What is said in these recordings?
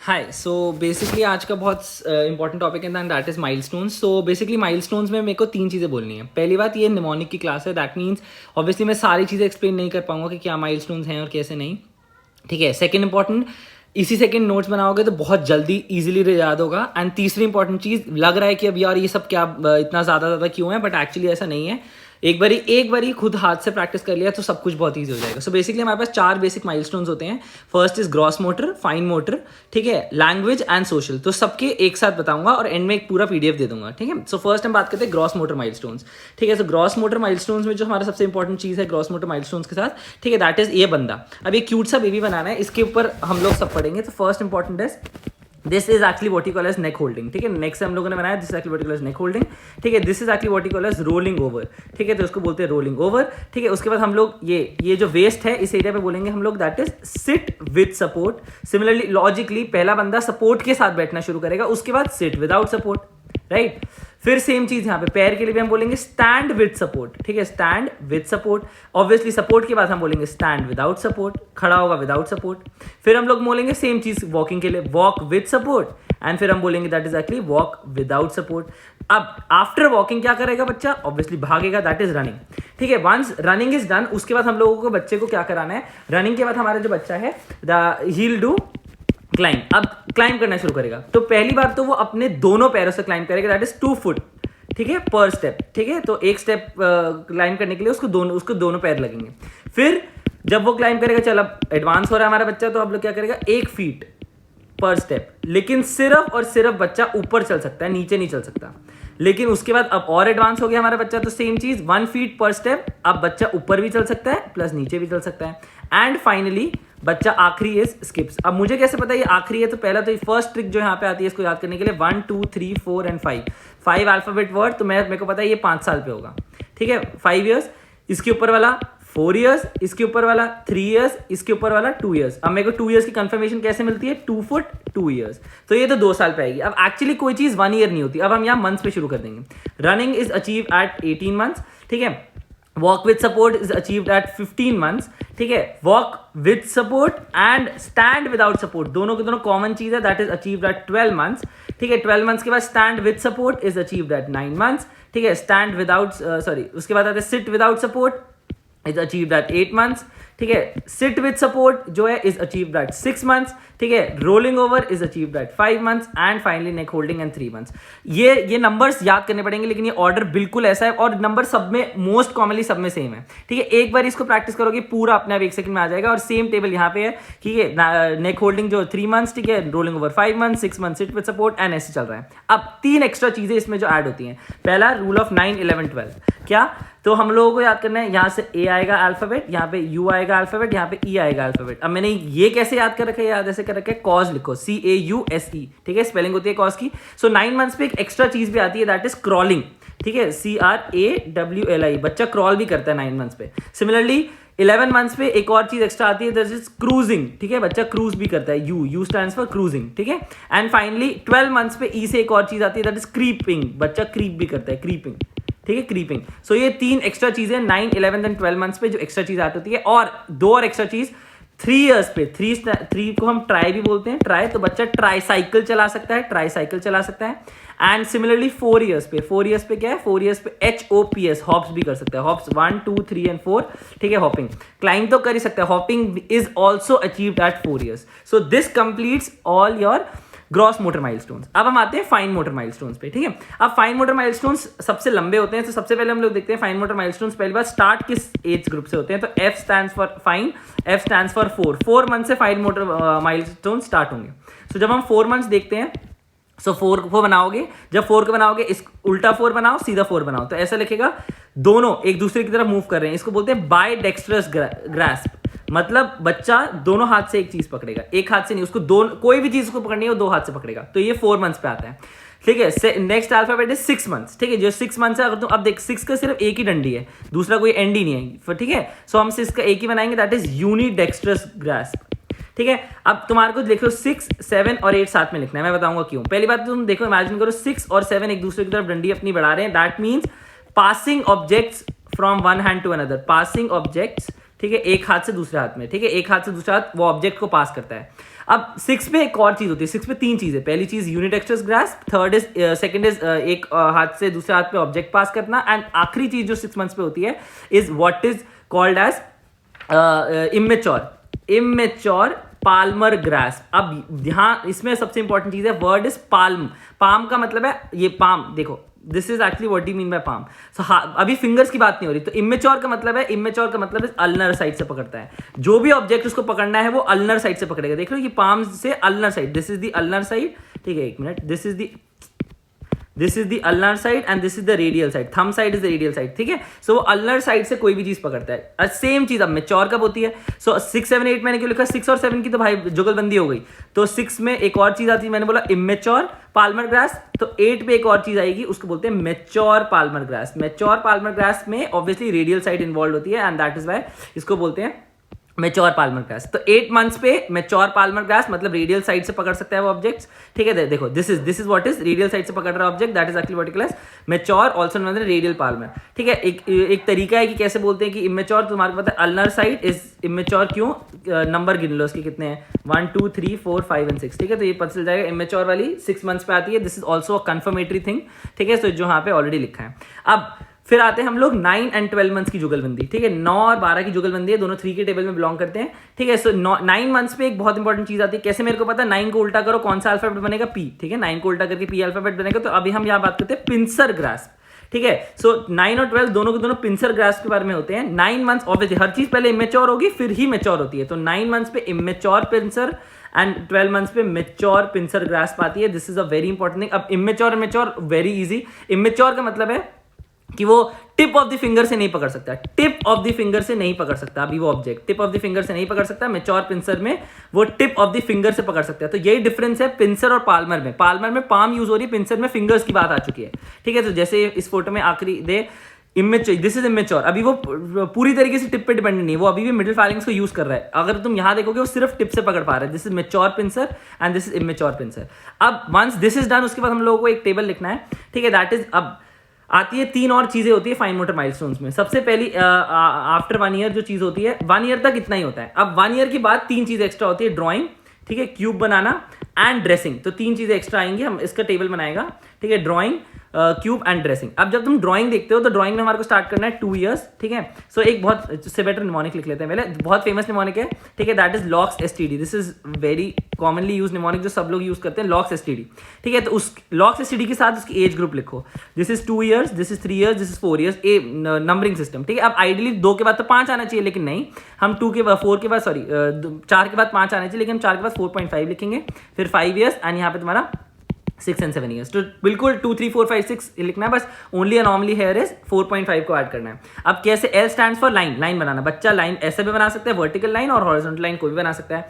हाय so basically आज का बहुत इंपॉर्टेंट टॉपिक है that is milestones. So basically milestones में मेरे को 3 चीज़ें बोलनी है। पहली बात, ये निमोनिक की क्लास है, दैट मीन्स ऑब्वियसली मैं सारी चीज़ें एक्सप्लेन नहीं कर पाऊंगा कि क्या माइलस्टोन्स हैं और कैसे नहीं। ठीक है। सेकंड इंपॉर्टेंट, इसी सेकंड नोट्स बनाओगे तो बहुत जल्दी इजीली याद होगा। एंड तीसरी इंपॉर्टेंट चीज़, लग रहा है कि अब यार ये सब क्या इतना ज़्यादा क्यों है, बट एक्चुअली ऐसा नहीं है। एक बारी खुद हाथ से प्रैक्टिस कर लिया तो सब कुछ बहुत ईजी हो जाएगा। सो बेसिकली हमारे पास 4 बेसिक माइलस्टोन्स होते हैं। First is gross motor, fine motor, ठीक है, लैंग्वेज एंड सोशल। तो सबके एक साथ बताऊंगा और एंड में एक पूरा पीडीएफ दे दूंगा। ठीक है। सो फर्स्ट हम बात करते हैं ग्रॉस मोटर माइलस्टोन्स। ठीक है। सो ग्रॉस मोटर माइलस्टोन्स में जो हमारा सबसे इंपॉर्टेंट चीज़ है ग्रॉस मोटर माइलस्टोन्स के साथ, ठीक है, दैट इज ये बंदा। अब ये क्यूट सा बेबी बनाना है, इसके ऊपर हम लोग सब पढ़ेंगे। तो first important is this is actually what you call as neck holding. ठीक है। नेक्स्ट से हम लोगों ने बनाया this is actually what you call as neck holding. ठीक है। This is actually what you call as rolling over. ठीक है। तो उसको बोलते हैं रोलिंग ओवर। ठीक है। उसके बाद हम लोग ये जो वेस्ट है इस एरिया पे बोलेंगे हम लोग that is sit with support. Similarly logically पहला बंदा सपोर्ट के साथ बैठना शुरू करेगा, उसके बाद सिट विदाउट सपोर्ट, राइट। फिर सेम चीज यहाँ पे पैर के लिए भी हम बोलेंगे स्टैंड विद सपोर्ट। ठीक है। Stand with support. Obviously support के बाद हम बोलेंगे स्टैंड विदाउट सपोर्ट, खड़ा होगा विदाउट सपोर्ट। फिर हम लोग बोलेंगे सेम चीज वॉकिंग के लिए, वॉक विद सपोर्ट। एंड फिर हम बोलेंगे that is actually walk without support. अब आफ्टर वॉकिंग क्या करेगा बच्चा? ऑब्वियसली भागेगा, दैट इज रनिंग। ठीक है। वंस रनिंग इज डन, उसके बाद हम लोगों को बच्चे को क्या कराना है? रनिंग के बाद हमारा जो बच्चा है ही विल डू क्लाइंब। अब क्लाइंब करना शुरू करेगा तो पहली बार तो वो अपने दोनों पैरों से क्लाइंब करेगा, दैट इज 2 फुट। ठीक है, पर स्टेप। ठीक है। तो एक स्टेप क्लाइंब करने के लिए उसको दोनों पैर लगेंगे। फिर जब वो क्लाइंब करेगा, चल अब एडवांस हो रहा है हमारा बच्चा, तो अब लोग क्या करेगा? 1 फीट पर स्टेप। लेकिन सिर्फ और सिर्फ बच्चा ऊपर चल सकता है, नीचे नहीं चल सकता। लेकिन उसके बाद अब और एडवांस हो गया हमारा बच्चा, तो सेम चीज 1 फीट पर स्टेप। अब बच्चा ऊपर भी चल सकता है प्लस नीचे भी चल सकता है। एंड फाइनली बच्चा आखिरी इज स्किप्स। अब मुझे कैसे पता ये आखिरी है? तो पहला तो फर्स्ट ट्रिक जो यहाँ पे आती है इसको याद करने के लिए 1 2 3 4 एंड 5 अल्फाबेट वर्ड। तो मेरे को पता है ये 5 साल पे होगा। ठीक है। 5 ईयर्स, इसके ऊपर वाला 4 ईयर्स, इसके ऊपर वाला 3 ईयर्स, इसके ऊपर वाला 2 ईयर्स। अब मेरे को 2 ईयर्स की कंफर्मेशन कैसे मिलती है? 2 फुट 2 ईयर्स। तो ये तो 2 साल पे आएगी। अब एक्चुअली कोई चीज 1 ईयर नहीं होती। अब हम यहाँ मंथ्स पे शुरू कर देंगे। Running is achieve at 18 months. ठीक है। Walk with support is achieved at 15 months. ठीक है। Walk with support and stand without support, दोनों के दोनों कॉमन चीज है, that is achieved at 12 months. ठीक है। 12 मंथ्स के बाद stand with support is achieved at 9 months. ठीक है। स्टैंड विदाउट उसके बाद आते हैं sit without support is achieved at 8 months. ठीक है। सिट विद सपोर्ट जो है इज अचीव्ड एट 6 मंथ्स। ठीक है। Rolling over is achieved at 5 months and finally neck holding and 3 months. ये नंबर्स याद करने पड़ेंगे, लेकिन ये ऑर्डर बिल्कुल ऐसा है और नंबर सब में मोस्ट कॉमनली सब में सेम है। ठीक है। एक बार इसको प्रैक्टिस करोगे पूरा अपने आप 1 सेकंड में आ जाएगा। और सेम टेबल यहाँ पे है। ठीक है। नेक होल्डिंग जो 3 मंथ्स, ठीक है, rolling over 5 months, 6 months sit with support and ऐसे चल रहा है। अब 3 एक्स्ट्रा चीजें इसमें जो ऐड होती हैं। पहला रूल ऑफ 9 11 12 क्या? तो हम लोगों को याद करना है, यहाँ से ए आएगा अल्फाबेट, यहाँ पे यू आएगा अल्फाबेट, यहाँ पे ई आएगा अल्फाबेट। अब मैंने ये कैसे याद कर रखा है? याद ऐसे कर रखा है, कॉज लिखो, CAUSE। ठीक है। स्पेलिंग होती है कॉज की। सो 9 मंथ्स पे एक एक्स्ट्रा चीज भी आती है, दैट इज क्रॉलिंग। ठीक है। CRAWLI, बच्चा क्रॉल भी करता है 9 मंथ्स पे। सिमिलरली 11 मंथ्स पे एक और चीज एक्स्ट्रा आती है, दैट इज क्रूजिंग। ठीक है। बच्चा क्रूज भी करता है, यू स्टैंड्स फॉर क्रूजिंग। ठीक है। एंड फाइनली 12 मंथ्स पे ई से एक और चीज आती है, दैट इज क्रीपिंग। बच्चा क्रीप भी करता है, क्रीपिंग। ठीक है, क्रीपिंग। सो ये 3 एक्स्ट्रा चीजें 9 11 एंड 12 मंथ्स पे जो एक्स्ट्रा चीज आती है। और 2 और एक्स्ट्रा चीज 3 ईयर्स पे, 3 को हम ट्राई भी बोलते हैं, ट्राई। तो बच्चा ट्राई साइकिल चला सकता है, ट्राई साइकिल चला सकता है। एंड सिमिलरली 4 ईयर्स पे, 4 ईयर्स पे क्या है? 4 ईयर्स पे HOPS, हॉप्स भी कर सकता है। Hops 1 2 3 and 4। ठीक है। हॉपिंग, क्लाइंब तो कर ही सकता है। Hopping is also achieved at 4 years. So this completes all your gross motor milestones. अब हम आते हैं फाइन मोटर माइलस्टोन्स पे। ठीक है। अब फाइन मोटर माइलस्टोन्स सबसे लंबे होते हैं। तो सबसे पहले हम लोग देखते हैं फाइन मोटर माइलस्टोन्स पहली बार स्टार्ट किस एज ग्रुप से होते हैं। तो F stands for fine, F stands for 4 month से फाइन मोटर माइलस्टोन स्टार्ट होंगे। सो जब हम 4 मंथ्स देखते हैं, सो 4 को बनाओगे, जब 4 को बनाओगे इस उल्टा 4 बनाओ, सीधा 4 बनाओ। तो ऐसा लिखेगा, दोनों एक दूसरे की तरफ मूव कर रहे हैं। इसको बोलते हैं बाय डेक्स्ट्रस ग्रास्प। मतलब बच्चा दोनों हाथ से एक चीज पकड़ेगा, एक हाथ से नहीं। उसको कोई भी चीज उसको पकड़नी है वो 2 हाथ से पकड़ेगा। तो ये 4 मंथ्स पे आता है। ठीक है। Next alphabet is 6 months. ठीक है। जो 6 मंथ्स है, अगर तुम अब देख 6 का सिर्फ एक ही डंडी है, दूसरा कोई एंड ही नहीं है। ठीक है। सो हम 6 का एक ही बनाएंगे, दैट इज यूनिडेक्स्ट्रस ग्रास्प। ठीक है। अब तुम्हारे को देखो 6 7 और 8 साथ में लिखना है, मैं बताऊंगा क्यों। पहली बात तुम देखो, इमेजिन करो 6 और 7 एक दूसरे की तरफ डंडी अपनी बढ़ा रहे हैं, that means passing objects from one hand to another, passing objects ठीक है, एक हाथ से दूसरे हाथ में, ठीक है, एक हाथ से दूसरे हाथ वो ऑब्जेक्ट को पास करता है। अब 6 पे एक और चीज होती है, 6 पे 3 चीजें, पहली चीज unidextrous grasp, third is second is एक हाथ से दूसरे हाथ पे ऑब्जेक्ट पास करना, एंड आखिरी चीज जो 6 मंथ्स पे होती है is what is called as immature palmar grasp. अब यहाँ इसमें सबसे इंपॉर्टेंट चीज है, वर्ड इज पाल्म। पाम का मतलब है ये पाम, देखो this is actually what you mean by palm. So अभी फिंगर्स की बात नहीं हो रही। तो इमेच्योर का मतलब है, इमेच्योर का मतलब इस अल्नर साइड से पकड़ता है, जो भी ऑब्जेक्ट उसको पकड़ना है वो अल्नर साइड से पकड़ेगा। देख लो कि पाम से ulnar side, this is the ulnar side, ठीक है, एक minute, this is the ulnar side and this is the radial side, thumb side is the radial side, ठीक है। सो वो अल्नर साइड से कोई भी चीज पकड़ता है। सेम चीज अब मैच्योर कब होती है? सो 6, 7, 8 मैंने क्यों लिखा? 6 और 7 की तो भाई जुगलबंदी हो गई। तो 6 में एक और चीज आती है, मैंने बोला इमेच्योर पाल्मर ग्रास्प, तो 8 पे एक और चीज आएगी, उसको बोलते हैं mature palmar grasp. Mature palmar grasp में ऑब्वियसली रेडियल साइड इन्वॉल्व होती है एंड दैट इज वाई इसको बोलते हैं मैच्योर पाल्मर ग्रास्प। तो 8 मंथ्स पे मैच्योर पाल्मर ग्रास्प मतलब रेडियल साइड से पकड़ सकता है वो ऑब्जेक्ट्स, ठीक है। देखो this is what is radial side से पकड़ रहा object, that is actually what is mature, also known as radial palmar, ठीक है। एक तरीका है कि कैसे बोलते हैं कि इमेच्योर, तुम्हारे पता है अल्नर साइड इज इमेच्योर क्यों, नंबर गिन लो उसके कितने हैं, 1 2 3 4 5 एंड 6, ठीक है। तो ये पता चल जाएगा इमेच्योर वाली 6 मंथ्स पे आती है। This is also a confirmatory thing, ठीक है। तो जो यहाँ पे ऑलरेडी लिखा है। अब फिर आते हैं हम लोग 9 एंड 12 मंथ्स की जुगलबंदी, ठीक है। 9 और 12 की जुगलबंदी है, दोनों 3 के टेबल में बिलोंग करते हैं, ठीक है। सो 9 मंथ्स पे एक बहुत इंपॉर्टेंट चीज आती है, कैसे मेरे को पता, 9 को उल्टा करो कौन सा अल्फाबेट बनेगा, पी, ठीक है। 9 को उल्टा करके पी अल्फाबेट बनेगा। तो अभी हम यहाँ बात करते हैं पिंसर ग्रास्प, ठीक है। सो 9 और 12 दोनों के दोनों पिंसर ग्रास्प के बारे में होते हैं। 9 मंथ्स ऑब्वियसली हर चीज पहले इमेच्योर होगी फिर ही मैच्योर होती है। तो 9 मंथ्स पे इमेच्योर पिंसर एंड 12 मंथ्स पे मैच्योर पिंसर ग्रास्प आती है। This is a very important thing. अब इमेच्योर और मैच्योर वेरी इजी। इमेच्योर का मतलब है कि वो टिप ऑफ द फिंगर से नहीं पकड़ सकता, टिप ऑफ द फिंगर से नहीं पकड़ सकता, अभी वो object tip of the finger से नहीं पकड़ सकता। मैच्योर पिंसर में वो टिप ऑफ द फिंगर से पकड़ सकता है। तो यही डिफरेंस है पिंसर और पाल्मर में। पाल्मर में पाम यूज हो रही है, पिंसर में फिंगर्स की बात आ चुकी है, ठीक है। तो जैसे इस फोटो में आखिरी दे इमेच्योर, दिस इज इमेच्योर, अभी वो पूरी तरीके से टिप पे डिपेंडेंट नहीं है, वो अभी भी मिडिल फाइलिंग्स को यूज कर रहा है। अगर तुम यहां देखोगे वो सिर्फ टिप से पकड़ पा रहा है। This is mature pincer and this is immature pincer. अब वंस दिस इज डन, उसके बाद हम लोगों को एक टेबल लिखना है, ठीक है। दैट इज, अब आती है 3 और चीजें होती है फाइन मोटर माइलस्टोन्स में। सबसे पहली आफ्टर 1 ईयर जो चीज होती है, 1 ईयर तक इतना ही होता है। अब 1 ईयर के बाद 3 चीजें एक्स्ट्रा होती है, ड्राइंग, ठीक है, क्यूब बनाना एंड ड्रेसिंग। तो 3 चीजें एक्स्ट्रा आएंगी, हम इसका टेबल बनाएगा, ठीक है, ड्राइंग, क्यूब एंड ड्रेसिंग। अब जब तुम ड्राइंग देखते हो तो ड्राइंग में हमारे को स्टार्ट करना है 2 इयर्स, ठीक है। सो एक बहुत, इससे बेटर निमोनिक लिख लेते हैं पहले, बहुत फेमस निमोनिक है, ठीक है, that is locks STD. This is very commonly use mnemonic जो सब लोग यूज करते हैं, लॉक्स एसटीडी, ठीक है। तो उस लॉक्स एसटीडी के साथ उसकी एज ग्रुप लिखो, this is 2 years, this is 3 years, this is 4 years, A numbering system, ठीक है। अब आइडियली 2 के बाद तो 5 आना चाहिए, लेकिन नहीं, हम 2 के बाद 4 के बाद, सॉरी 4 के बाद 5 आना चाहिए, लेकिन हम 4 के बाद 4.5 लिखेंगे, फिर 5 इयर्स एंड यहाँ पे तुम्हारा 6 and 7 years। तो बिल्कुल 2 3 4 5 6 लिखना है, बस ओनली अनॉमली हेयर इज 4.5 को ऐड करना है। अब कैसे, L stands for line, line बनाना, बच्चा लाइन ऐसे भी बना सकता है, वर्टिकल लाइन और हॉरिजॉन्टल लाइन कोई भी बना सकता है।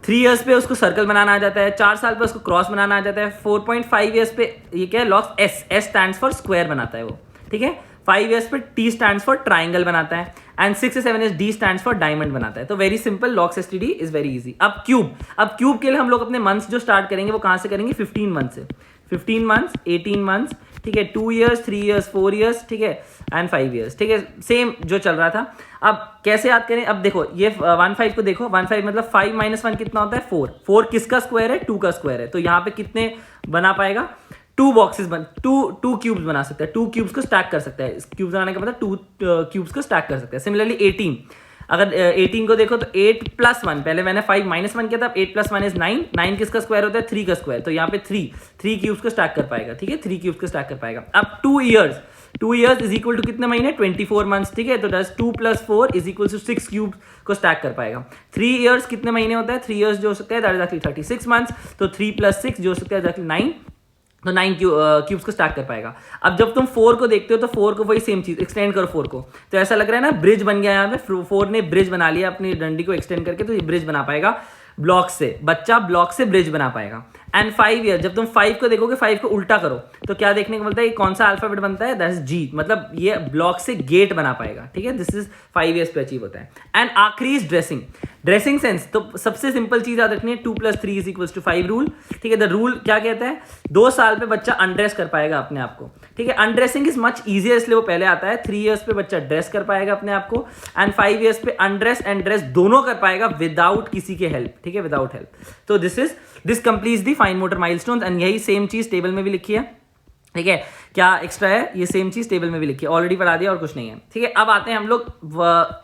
3 इयर्स पे उसको सर्कल बनाना आ जाता है, 4 साल पे उसको क्रॉस बनाना आ जाता है। 4.5 इयर्स पे ये क्या है, locks S, S stands for square बनाता है वो, ठीक है। 5 इयर्स पे T स्टैंड्स फॉर ट्राइंगल बनाता है एंड 6 से 7 years D stands for diamond बनाता है। तो very simple, locks STD is very easy. अब क्यूब के लिए हम लोग अपने मंथ्स जो स्टार्ट करेंगे वो कहां से करेंगे, 15 मंथ से, 15 मंथ्स, 18 मंथ्स, ठीक है, 2 इयर्स, 3 इयर्स, 4 इयर्स, ठीक है, एंड 5 इयर्स, ठीक है, सेम जो चल रहा था। अब कैसे याद करें, अब देखो ये 1 5 को देखो, 1 5 मतलब 5 - 1 कितना होता है, 4। 4 किसका स्क्वायर है, 2 का स्क्वायर है। तो यहाँ पे कितने बना पाएगा, 2 बॉक्सेस टू क्यूब्स बना सकता है, 2 क्यूब्स को स्टैक कर सकता है। क्यूब्स बनाने का मतलब 2 क्यूब्स को स्टैक कर सकता है। सिमिलरली 18, अगर 18 को देखो तो 8 + 1, पहले मैंने 5 - 1 किया था, 8 + 1 इज 9, 9 किसका स्क्वायर होता है, 3 का स्क्वायर। तो यहाँ पे 3 क्यूब्स को स्टैक कर पाएगा, ठीक है, 3 क्यूब्स को स्टैक कर पाएगा। अब 2 इयर्स इज इक्वल टू कितने महीने, 24 मंथ्स, ठीक है। तो 2 + 4 इज इक्वल टू 6 क्यूब्स को स्टैक कर पाएगा। 3 इयर्स कितने महीने होता है, 3 इयर्स जो हो सकता है दैट इज एक्चुअली 36 मंथ्स। तो 3 + 6 जो हो सकता है एक्चुअली 9, तो 9 क्यूब्स को स्टैक कर पाएगा। अब जब तुम 4 को देखते हो तो 4 को वही सेम चीज, एक्सटेंड करो 4 को, तो ऐसा लग रहा है ना ब्रिज बन गया। यहाँ पे 4 ने ब्रिज बना लिया अपनी डंडी को एक्सटेंड करके, तो ये ब्रिज बना पाएगा ब्लॉक से, बच्चा ब्लॉक से ब्रिज बना पाएगा। एंड 5 ईयर, जब तुम 5 को देखोगे, 5 को उल्टा करो तो क्या देखने को मिलता है, कौन सा अल्फाबेट बनता है, दैट इज G, मतलब ये ब्लॉक से गेट बना पाएगा, ठीक है। दिस इज 5 ईयर्स पे अचीव होता है। एंड आखिरी इज ड्रेसिंग। ड्रेसिंग सेंस, तो सबसे सिंपल चीज याद रखनी है 2 + 3 = 5 रूल, ठीक है। द रूल क्या कहता है, 2 साल पे बच्चा अनड्रेस कर पाएगा अपने आप को, ठीक है। अनड्रेसिंग इज मच ईजियर, इसलिए वो पहले आता है। 3 इयर्स पे बच्चा ड्रेस कर पाएगा अपने आप को, एंड 5 इयर्स पे अनड्रेस एंड ड्रेस दोनों कर पाएगा विदाउट किसी के हेल्प, ठीक है, विदाउट हेल्प। तो this completes the fine motor milestones, and यही सेम चीज टेबल में भी लिखी है, ठीक है। क्या एक्स्ट्रा है, ये सेम चीज टेबल में भी लिखी है, ऑलरेडी पढ़ा दिया और कुछ नहीं है, ठीक है। अब आते हैं हम लोग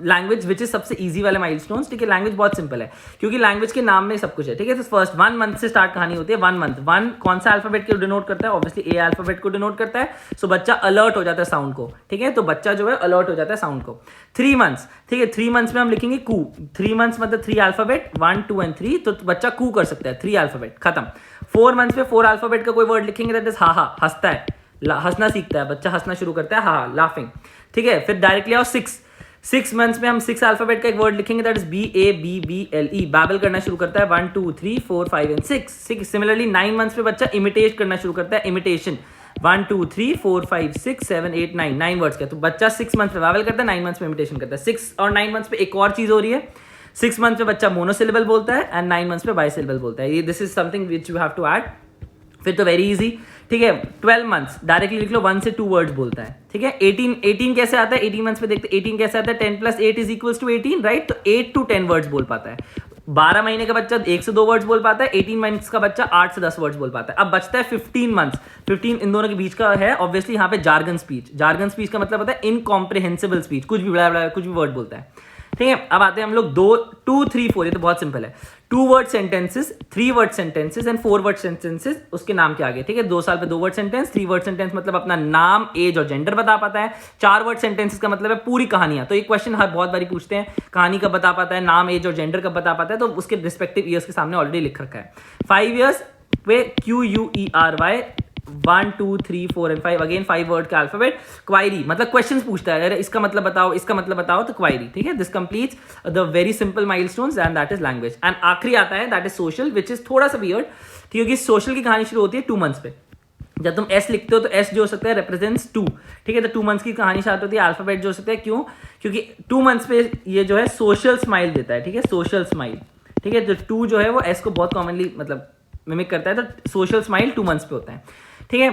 लैंग्वेज, विच इज सबसे इजी वाले माइलस्टोन्स, ठीक है। लैंग्वेज बहुत सिंपल है क्योंकि लैंग्वेज के नाम में सब कुछ है, ठीक है। तो फर्स्ट 1 मंथ से स्टार्ट कहानी होती है। 1 मंथ, 1 कौन सा अल्फाबेट को डिनोट करता है, ऑब्वियसली ए अल्फाबेट को डिनोट करता है। सो बच्चा अलर्ट हो जाता है साउंड को, ठीक है। तो बच्चा जो है अलर्ट हो जाता है साउंड को। 3 मंथ्स, ठीक है। 3 मंथ्स में हम लिखेंगे कू। 3 मंथ्स मतलब 3 अल्फाबेट, 1 2 एंड 3, तो बच्चा कू कर सकता है, 3 अल्फाबेट खत्म। 4 मंथ्स में 4 अल्फाबेट का कोई वर्ड लिखेंगे, दैट इज हा हा, हंसता है, हंसना सीखता है बच्चा, हंसना शुरू करता है, हाँ लाफिंग, ठीक है। फिर डायरेक्टली आओ 6 मंथ्स में हम 6 अल्फाबेट का एक वर्ड लिखेंगे, दैट इज BABBLE, बैबल करना शुरू करता है, 1 2 3 4 5 एंड 6। सिमिलरली 9 मंथ्स में बच्चा इमिटेट करना शुरू करता है, इमिटेशन, 1 2 3 4 5 6 7 8 9 वर्ड्स का। तो बच्चा 6 मंथ्स में बैबल करता है, 9 मंथ्स में इमिटेशन करता है। 6 और 9 मंथ्स में एक और चीज हो रही है, 6 मंथ्स में बच्चा मोनोसिलेबल बोलता है एंड 9 मंथ्स में बाइसिलेबल बोलता है। ये this is something which you have to add. फिर तो वेरी इजी, ठीक है। 12 मंथ्स डायरेक्टली लिख लो, 1 से 2 वर्ड्स बोलता है, ठीक है। 18 कैसे आता है, 18 मंथ्स में देखते हैं 18 कैसे आता है, 10 + 8 = 18, राइट। तो 8 to 10 वर्ड्स बोल पाता है। 12 महीने का बच्चा 1 से 2 वर्ड्स बोल पाता है, 18 मंथ्स का बच्चा 8 से 10 वर्ड्स बोल पाता है। अब बचता है 15 मंथ्स, 15 इन दोनों के बीच का है, ऑब्वियसली यहाँ पे जार्गन स्पीच। जार्गन स्पीच का मतलब होता है इनकॉम्प्रिहेंसिबल स्पीच, कुछ भी बड़ा कुछ भी वर्ड बोलता है, ठीक है। अब आते हैं हम लोग 2 3 4, ये तो बहुत सिंपल है। 2 word sentences, 3 word sentences and 4 word sentences उसके नाम के आगे, ठीक है। 2 साल पे 2 वर्ड सेंटेंस, 3 वर्ड सेंटेंस मतलब अपना नाम, एज और जेंडर बता पाता है। 4 वर्ड सेंटेंसेस का मतलब है पूरी कहानियां। तो एक क्वेश्चन हर बहुत बारी पूछते हैं, कहानी कब बता पाता है, नाम, एज और जेंडर कब बता पाता है, तो उसके रिस्पेक्टिव ईयर्स के सामने ऑलरेडी लिख रखा है। 5 ईयर्स पे QUERY, 1 2 3 4 एंड 5, अगेन 5 वर्ड का अल्फाबेट। क्वायरी मतलब क्वेश्चंस पूछता है, अरे इसका मतलब बताओ, इसका मतलब बताओ, तो क्वायरी, ठीक है। This completes the very simple milestones and that is language. And आखिरी आता है that is social, which is थोड़ा सा वियर्ड, क्योंकि सोशल की कहानी शुरू होती है 2 मंथ्स पे। जब तुम S लिखते हो तो S जो हो सकता है रिप्रेजेंट्स 2, ठीक है। तो 2 मंथ्स की कहानी स्टार्ट होती है, अल्फाबेट जो हो सकता है, क्यों, क्योंकि 2 मंथ्स पे ये जो है सोशल स्माइल देता है, ठीक है, सोशल स्माइल, ठीक है। तो 2 जो है वो S को बहुत कॉमनली मतलब मिमिक करता है, तो सोशल स्माइल 2 मंथ्स पे होता है, ठीक है।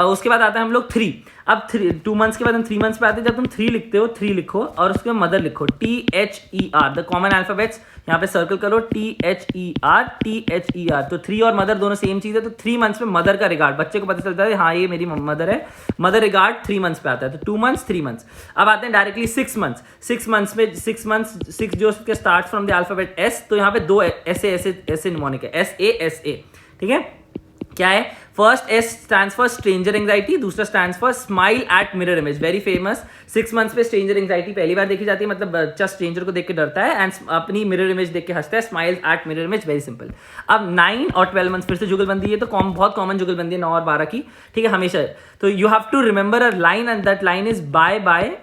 उसके बाद आता है हम लोग 3। अब 2 मंथ्स के बाद हम 3 मंथ्स पे आते हैं। जब तुम 3 लिखते हो, 3 लिखो और उसके बाद मदर लिखो, THER, द कॉमन अल्फाबेट्स यहाँ पे सर्कल करो, THER। तो 3 और मदर दोनों सेम चीज है। तो 3 मंथ्स में मदर का रिगार्ड, बच्चे को पता चलता है हाँ ये मेरी मदर है, मदर रिगार्ड 3 मंथ्स पे आता है। तो 2 मंथ्स 3 मंथ्स। अब आते हैं डायरेक्टली 6 मंथ्स। 6 मंथ्स में 6 जो start from the alphabet S, तो यहाँ पे 2 ऐसे निमोनिक है, SA, ठीक है। क्या है, first S stands for stranger anxiety, दूसरा stands for smile at mirror image, very famous. 6 months पे स्ट्रेंजर एंग्जाइटी पहली बार देखी जाती है, मतलब बच्चा स्ट्रेंजर को देख के डरता है एंड अपनी मिरर इमेज देख के हंसता है, smile at mirror image, very simple. अब 9 और 12 मंथ्स फिर से जुगलबंदी है, तो बहुत कॉमन जुगलबंदी है 9 और 12 की, ठीक है, हमेशा। तो you have to remember a line and that line is bye,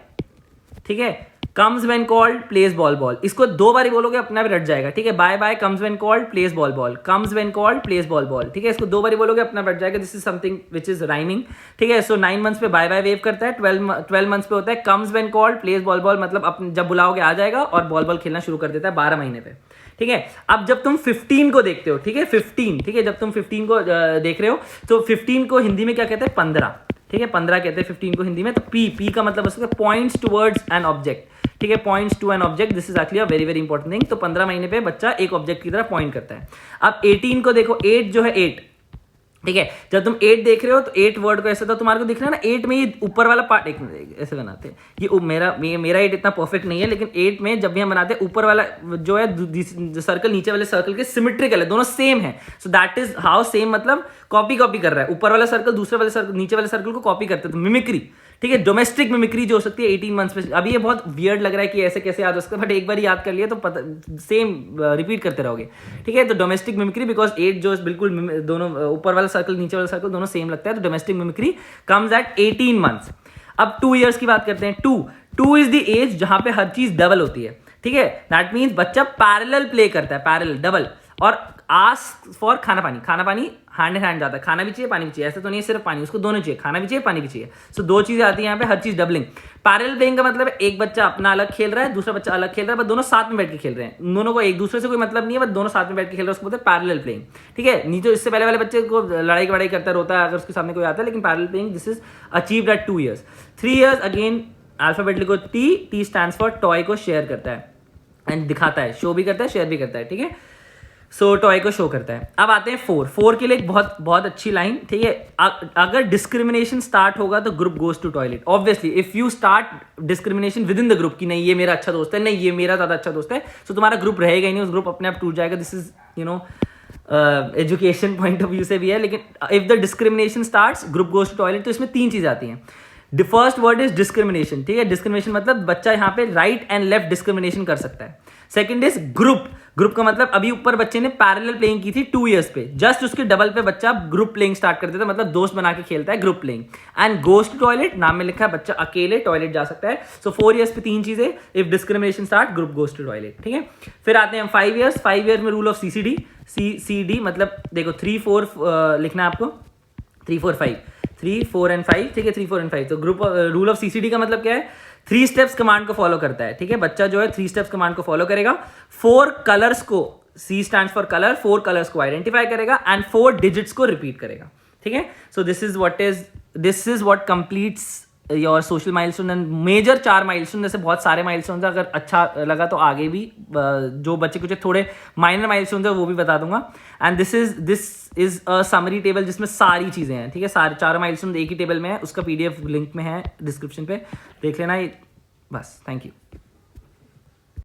ठीक है। Comes when called, place ball. इसको 2 बार बोलोगे अपना भी रट जाएगा, ठीक है। Bye, comes when called, place ball, comes when called, place ball, ठीक है। इसको 2 बार बोलोगे अपना रट जाएगा। This is something which is rhyming, ठीक है। सो 9 मंथ्स पे बाय वेव करता है, 12 मंथ्स पे होता है comes when called, place ball, मतलब जब बुलाओगे आ जाएगा और बॉल खेलना शुरू कर देता है 12 महीने पे, ठीक है। अब जब तुम 15 को देखते हो, ठीक है, 15, ठीक है, जब तुम 15 को देख रहे हो तो 15 को हिंदी में क्या कहते हैं, 15, ठीक है, 15 कहते हैं 15 को हिंदी में। तो P का मतलब है पॉइंट्स टुवर्ड्स एन ऑब्जेक्ट, ठीक है, points to an object, this is actually a very very important thing. तो 15 महीने पे बच्चा एक ऑब्जेक्ट की तरफ पॉइंट करता है। अब 18 को देखो, 8 जो है 8, ठीक है। जब तुम 8 देख रहे हो तो 8 वर्ड को ऐसा, तो तुम्हारे को दिख रहा है ना 8 में ये ऊपर वाला पार्ट, एक ऐसे बनाते हैं, ये मेरा 8 इतना परफेक्ट नहीं है, लेकिन 8 में जब भी हम बनाते हैं ऊपर वाला जो है सर्कल नीचे वाले सर्कल के सिमेट्रिकल है, दोनों सेम है। So that is how, same मतलब कॉपी कर रहा है, ऊपर वाला सर्कल दूसरे वाले सर्कल, नीचे वाले सर्कल को कॉपी करते हैं, तो मिमिक्री, ठीक है। डोमेस्टिक मिमिक्री जो हो सकती है 18 मंथ्स पे। अभी ये बहुत वियर्ड लग रहा है कि ऐसे कैसे याद हो सकता है, बट एक बार याद कर लिया तो पता सेम रिपीट करते रहोगे, ठीक है। तो डोमेस्टिक मिमिक्री, बिकॉज 8 जो बिल्कुल दोनों ऊपर वाला सर्कल नीचे वाला सर्कल दोनों सेम लगता है, तो domestic mimicry comes at 18 months. अब 2 ईयर्स की बात करते हैं। 2 इज द एज जहां पे हर चीज डबल होती है, ठीक है। दैट मीन्स बच्चा पैरेलल प्ले करता है, पैरेलल, डबल। और आस्क फॉर खाना पानी हैंड इन हैंड जाता है, खाना भी चाहिए पानी भी चाहिए, ऐसा तो नहीं है सिर्फ पानी, उसको दोनों चाहिए, खाना भी चाहिए पानी भी चाहिए। सो दो चीजें आती है यहाँ पे, हर चीज डबलिंग। पैरेलल प्लेइंग का मतलब है एक बच्चा अपना अलग खेल रहा है, दूसरा बच्चा अलग खेल रहा है, बस दोनों साथ में बैठ के खेल रहे हैं, दोनों को एक दूसरे से कोई मतलब नहीं है, बस दोनों साथ में बैठ के खेल रहे हैं, उसको बोलते हैं पैरेलल प्लेइंग। ठीक है, नहीं तो इससे पहले वाले बच्चे को लड़ाई वड़ाई करता रोता है अगर उसके सामने कोई आता है, लेकिन parallel playing this is achieved at 2 years। 3 years again alphabet लिखो टी स्टैंड्स फॉर टॉय को शेयर करता है एंड दिखाता है, शो भी करता है शेयर भी करता है। ठीक है, सो टॉय को शो करता है। अब आते हैं 4 के लिए एक बहुत बहुत अच्छी लाइन। ठीक है, अगर डिस्क्रिमिनेशन स्टार्ट होगा तो group goes to toilet. Obviously if you start discrimination within the group कि नहीं ये मेरा अच्छा दोस्त है, नहीं ये मेरा ज्यादा अच्छा दोस्त है, तो तुम्हारा ग्रुप रहेगा ही नहीं, उस ग्रुप अपने आप टूट जाएगा। This is education point of view से भी है, लेकिन if the discrimination starts group goes to toilet, तो इसमें 3 चीजें आती हैं। The first word is discrimination. ठीक है, डिस्क्रिमिनेशन मतलब बच्चा यहाँ पे राइट एंड लेफ्ट डिस्क्रिमिनेशन कर सकता है। सेकंड इज ग्रुप का मतलब अभी ऊपर बच्चे ने पैरेलल प्लेइंग की थी 2 years पे, जस्ट उसके डबल पे बच्चा ग्रुप प्लेइंग स्टार्ट कर देता है, मतलब दोस्त बना के खेलता है, group playing. And goes to toilet, नाम में लिखा है बच्चा अकेले टॉयलेट जा सकता है। सो 4 years पे 3 चीजें, if discrimination start group goes to toilet. ठीक है, फिर आते हैं 5 years। 5 years में रूल ऑफ CCD मतलब देखो 3 4 लिखना है आपको, 3 4 5 3 4 एंड 5। ठीक है, 3 4 एंड 5। तो ग्रुप रूल ऑफ CCD का मतलब क्या है, 3 steps कमांड को फॉलो करता है। ठीक है, बच्चा जो है 3 steps कमांड को फॉलो करेगा, 4 कलर्स को, C stands for colour, 4 colours को आइडेंटिफाई करेगा एंड 4 डिजिट्स को रिपीट करेगा। ठीक है, so this is what completes your social milestone and major 4 milestone. जैसे बहुत सारे माइलस्टोन है, अगर अच्छा लगा तो आगे भी जो बच्चे कुछ थोड़े माइनर माइलस्टोन है वो भी बता दूंगा। And this is a summary table जिसमें सारी चीजें हैं। ठीक है, सारे 4 माइलस्टोन एक ही टेबल में है, उसका PDF लिंक में है डिस्क्रिप्शन पे, देख लेना। बस, थैंक यू।